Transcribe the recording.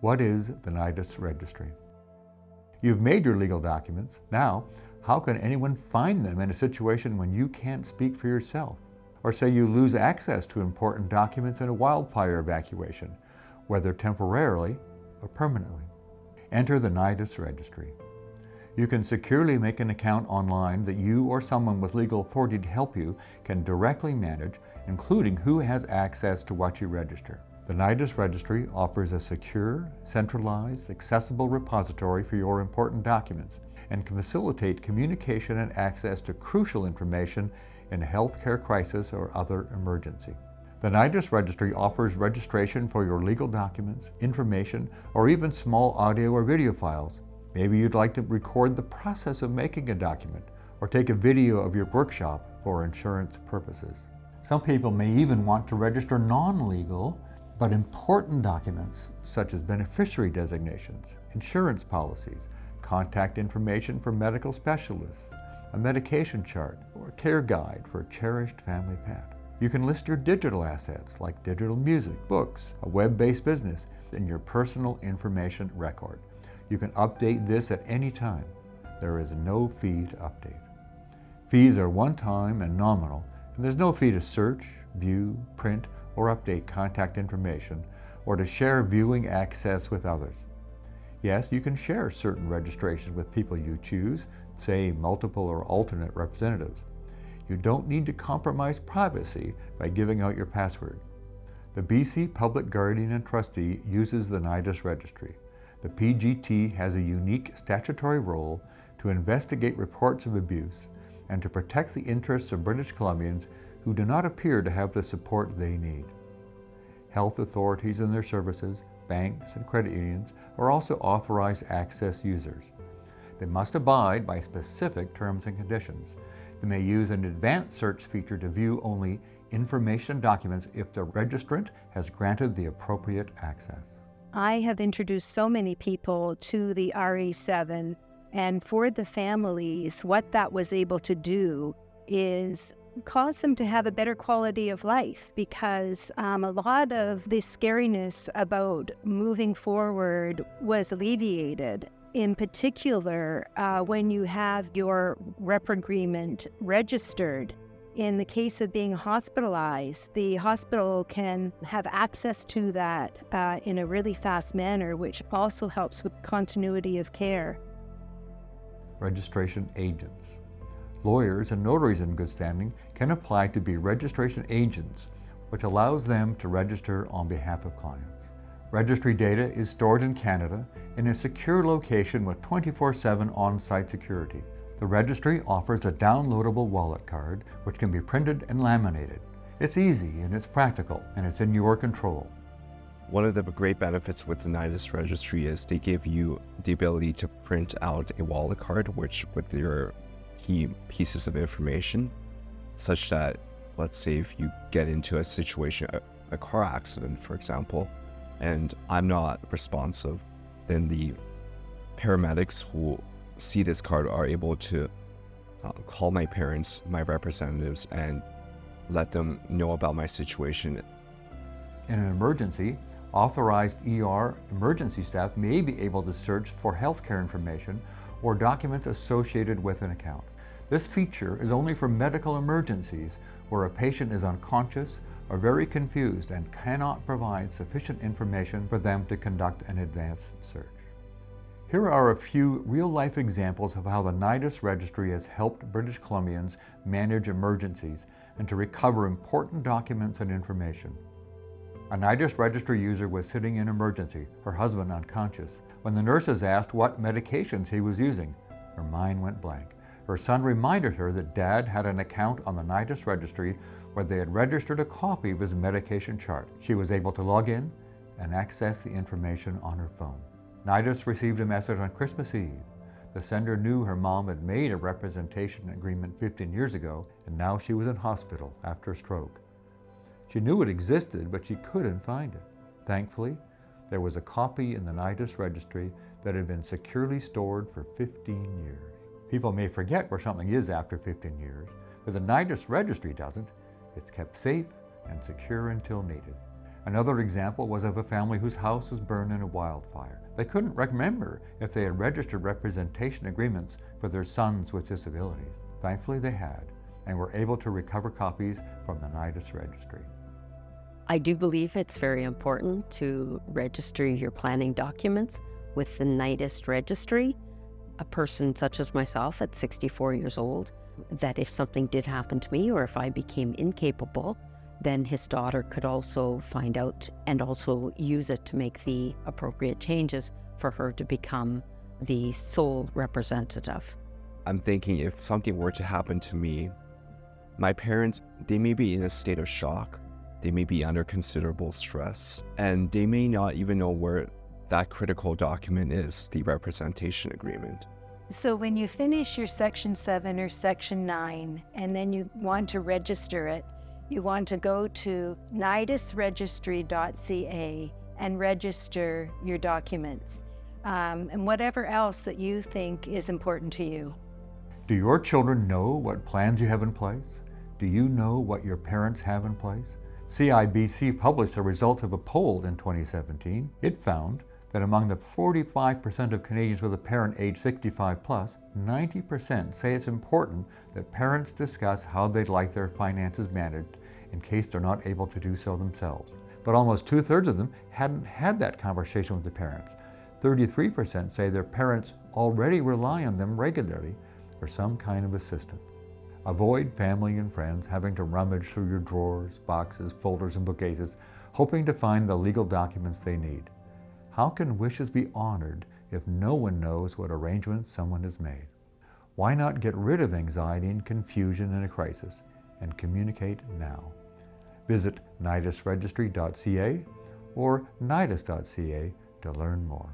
What is the Nidus Registry? You've made your legal documents. Now, how can anyone find them in a situation when you can't speak for yourself? Or say you lose access to important documents in a wildfire evacuation, whether temporarily or permanently. Enter the Nidus Registry. You can securely make an account online that you or someone with legal authority to help you can directly manage, including who has access to what you register. The Nidus Registry offers a secure, centralized, accessible repository for your important documents and can facilitate communication and access to crucial information in a healthcare crisis or other emergency. The Nidus Registry offers registration for your legal documents, information, or even small audio or video files. Maybe you'd like to record the process of making a document or take a video of your workshop for insurance purposes. Some people may even want to register non-legal but important documents such as beneficiary designations, insurance policies, contact information for medical specialists, a medication chart, or a care guide for a cherished family pet. You can list your digital assets like digital music, books, a web-based business, and your personal information record. You can update this at any time. There is no fee to update. Fees are one-time and nominal, and there's no fee to search, view, print, or update contact information, or to share viewing access with others. Yes, you can share certain registrations with people you choose, say multiple or alternate representatives. You don't need to compromise privacy by giving out your password. The BC Public Guardian and Trustee uses the Nidus Registry. The PGT has a unique statutory role to investigate reports of abuse and to protect the interests of British Columbians who do not appear to have the support they need. Health authorities and their services, banks and credit unions are also authorized access users. They must abide by specific terms and conditions. They may use an advanced search feature to view only information documents if the registrant has granted the appropriate access. I have introduced so many people to the RE7, and for the families, what that was able to do is cause them to have a better quality of life, because a lot of the scariness about moving forward was alleviated. In particular, when you have your rep agreement registered, in the case of being hospitalized, the hospital can have access to that in a really fast manner, which also helps with continuity of care. Registration agents. Lawyers and notaries in good standing can apply to be registration agents, which allows them to register on behalf of clients. Registry data is stored in Canada in a secure location with 24/7 on-site security. The registry offers a downloadable wallet card which can be printed and laminated. It's easy and it's practical and it's in your control. One of the great benefits with the Nidus Registry is they give you the ability to print out a wallet card which with your key pieces of information, such that, let's say if you get into a situation, a car accident, for example, and I'm not responsive, then the paramedics who see this card are able to call my parents, my representatives, and let them know about my situation. In an emergency, authorized ER emergency staff may be able to search for healthcare information or documents associated with an account. This feature is only for medical emergencies where a patient is unconscious or very confused and cannot provide sufficient information for them to conduct an advanced search. Here are a few real-life examples of how the Nidus Registry has helped British Columbians manage emergencies and to recover important documents and information. A Nidus Registry user was sitting in emergency, her husband unconscious. When the nurses asked what medications he was using, her mind went blank. Her son reminded her that Dad had an account on the Nidus Registry where they had registered a copy of his medication chart. She was able to log in and access the information on her phone. Nidus received a message on Christmas Eve. The sender knew her mom had made a representation agreement 15 years ago, and now she was in hospital after a stroke. She knew it existed, but she couldn't find it. Thankfully, there was a copy in the Nidus Registry that had been securely stored for 15 years. People may forget where something is after 15 years, but the Nidus Registry doesn't. It's kept safe and secure until needed. Another example was of a family whose house was burned in a wildfire. They couldn't remember if they had registered representation agreements for their sons with disabilities. Thankfully they had, and were able to recover copies from the Nidus Registry. I do believe it's very important to register your planning documents with the Nidus Registry. A person such as myself at 64 years old, that if something did happen to me or if I became incapable, then his daughter could also find out and also use it to make the appropriate changes for her to become the sole representative. I'm thinking if something were to happen to me, my parents, they may be in a state of shock. They may be under considerable stress, and they may not even know where that critical document is, the representation agreement. So when you finish your Section 7 or Section 9, and then you want to register it, you want to go to nidusregistry.ca and register your documents, and whatever else that you think is important to you. Do your children know what plans you have in place? Do you know what your parents have in place? CIBC published the results of a poll in 2017. It found that among the 45% of Canadians with a parent age 65 plus, 90% say it's important that parents discuss how they'd like their finances managed in case they're not able to do so themselves. But almost 2/3 of them hadn't had that conversation with the parents. 33% say their parents already rely on them regularly for some kind of assistance. Avoid family and friends having to rummage through your drawers, boxes, folders, and bookcases, hoping to find the legal documents they need. How can wishes be honored if no one knows what arrangements someone has made? Why not get rid of anxiety and confusion in a crisis and communicate now? Visit nidusregistry.ca or nidus.ca to learn more.